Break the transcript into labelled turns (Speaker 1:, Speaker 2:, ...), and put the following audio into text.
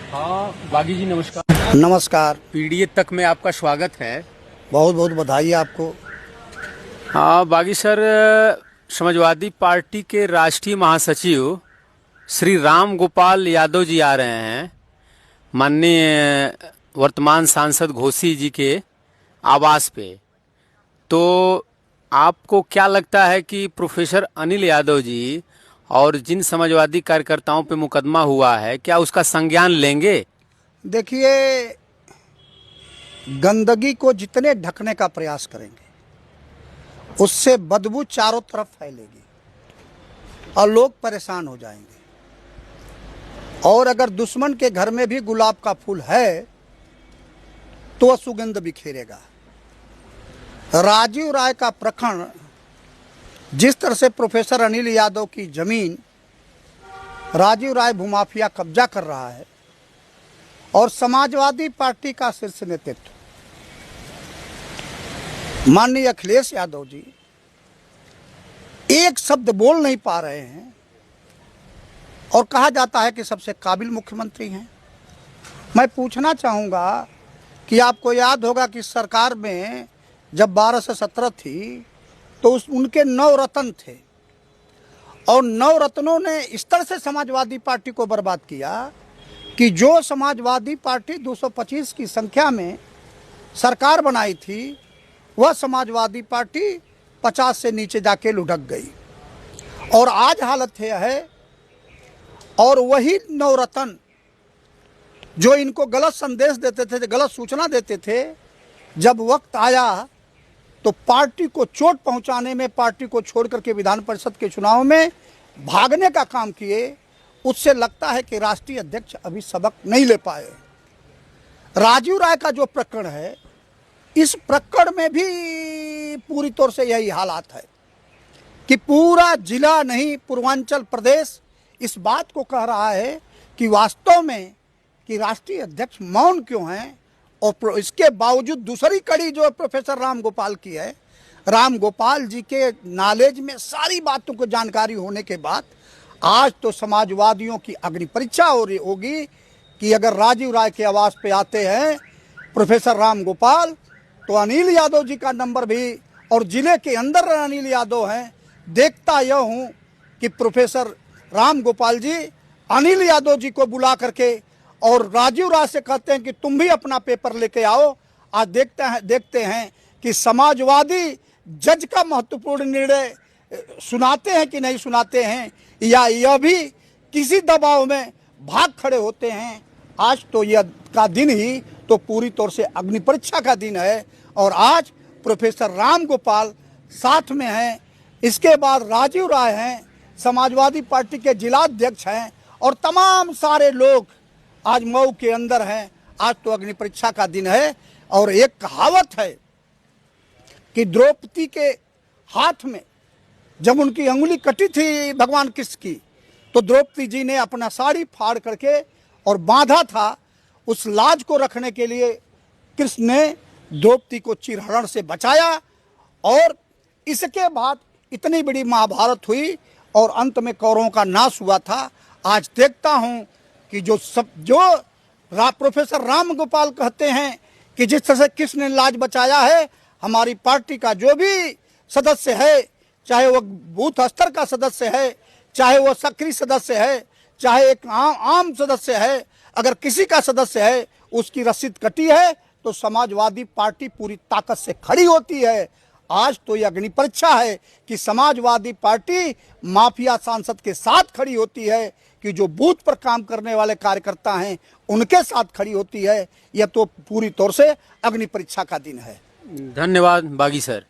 Speaker 1: हाँ बागी जी नमस्कार।
Speaker 2: नमस्कार।
Speaker 1: पीडीए तक में आपका स्वागत है।
Speaker 2: बहुत बहुत बधाई आपको।
Speaker 1: हाँ बागी सर, समाजवादी पार्टी के राष्ट्रीय महासचिव श्री राम गोपाल यादव जी आ रहे हैं माननीय वर्तमान सांसद घोसी जी के आवास पे। तो आपको क्या लगता है कि प्रोफेसर अनिल यादव जी और जिन समाजवादी कार्यकर्ताओं पे मुकदमा हुआ है, क्या उसका संज्ञान लेंगे?
Speaker 2: देखिए, गंदगी को जितने ढकने का प्रयास करेंगे उससे बदबू चारों तरफ फैलेगी और लोग परेशान हो जाएंगे। और अगर दुश्मन के घर में भी गुलाब का फूल है तो वह सुगंध बिखेरेगा। राजीव राय का प्रकरण, जिस तरह से प्रोफेसर अनिल यादव की जमीन राजीव राय भूमाफिया कब्जा कर रहा है और समाजवादी पार्टी का शीर्ष नेतृत्व माननीय अखिलेश यादव जी एक शब्द बोल नहीं पा रहे हैं और कहा जाता है कि सबसे काबिल मुख्यमंत्री हैं। मैं पूछना चाहूँगा कि आपको याद होगा कि सरकार में जब 12 से 17 थी तो उनके 9 रत्न थे और 9 रत्नों ने इस तरह से समाजवादी पार्टी को बर्बाद किया कि जो समाजवादी पार्टी 225 की संख्या में सरकार बनाई थी वह समाजवादी पार्टी 50 से नीचे जाके लुढ़क गई। और आज हालत यह है, और वही 9 रत्न जो इनको गलत संदेश देते थे, गलत सूचना देते थे, जब वक्त आया तो पार्टी को चोट पहुंचाने में, पार्टी को छोड़ करके विधान परिषद के चुनाव में भागने का काम किए। उससे लगता है कि राष्ट्रीय अध्यक्ष अभी सबक नहीं ले पाए। राजीव राय का जो प्रकरण है, इस प्रकरण में भी पूरी तौर से यही हालात है कि पूरा जिला नहीं पूर्वांचल प्रदेश इस बात को कह रहा है कि वास्तव में कि राष्ट्रीय अध्यक्ष मौन क्यों हैं। और इसके बावजूद दूसरी कड़ी जो प्रोफेसर राम गोपाल की है, राम गोपाल जी के नॉलेज में सारी बातों को जानकारी होने के बाद आज तो समाजवादियों की अग्नि परीक्षा होगी कि अगर राजीव राय के आवास पे आते हैं प्रोफेसर राम गोपाल तो अनिल यादव जी का नंबर भी, और जिले के अंदर अनिल यादव हैं। देखता यह हूँ कि प्रोफेसर राम गोपाल जी अनिल यादव जी को बुला करके और राजीव राय से कहते हैं कि तुम भी अपना पेपर लेके आओ। आज देखते हैं कि समाजवादी जज का महत्वपूर्ण निर्णय सुनाते हैं कि नहीं सुनाते हैं, या यह भी किसी दबाव में भाग खड़े होते हैं। आज तो यह का दिन ही तो पूरी तौर से अग्नि परीक्षा का दिन है और आज प्रोफेसर राम गोपाल साथ में हैं, इसके बाद राजीव राय हैं, समाजवादी पार्टी के जिलाध्यक्ष हैं और तमाम सारे लोग आज मऊ के अंदर हैं। आज तो अग्नि परीक्षा का दिन है। और एक कहावत है कि द्रौपदी के हाथ में जब उनकी अंगुली कटी थी भगवान कृष्ण की, तो द्रौपदी जी ने अपना साड़ी फाड़ करके और बांधा था। उस लाज को रखने के लिए कृष्ण ने द्रौपदी को चिरहरण से बचाया और इसके बाद इतनी बड़ी महाभारत हुई और अंत में कौरवों का नाश हुआ था। आज देखता हूं कि जो प्रोफेसर राम गोपाल कहते हैं कि जिस तरह से कृष्ण ने लाज बचाया है, हमारी पार्टी का जो भी सदस्य है, चाहे वह बूथ स्तर का सदस्य है, चाहे वह सक्रिय सदस्य है, चाहे एक आम सदस्य है, अगर किसी का सदस्य है उसकी रसीद कटी है तो समाजवादी पार्टी पूरी ताकत से खड़ी होती है। आज तो यह अग्नि परीक्षा है कि समाजवादी पार्टी माफिया सांसद के साथ खड़ी होती है, कि जो बूथ पर काम करने वाले कार्यकर्ता हैं उनके साथ खड़ी होती है। यह तो पूरी तौर से अग्नि परीक्षा का दिन है।
Speaker 1: धन्यवाद बागी सर।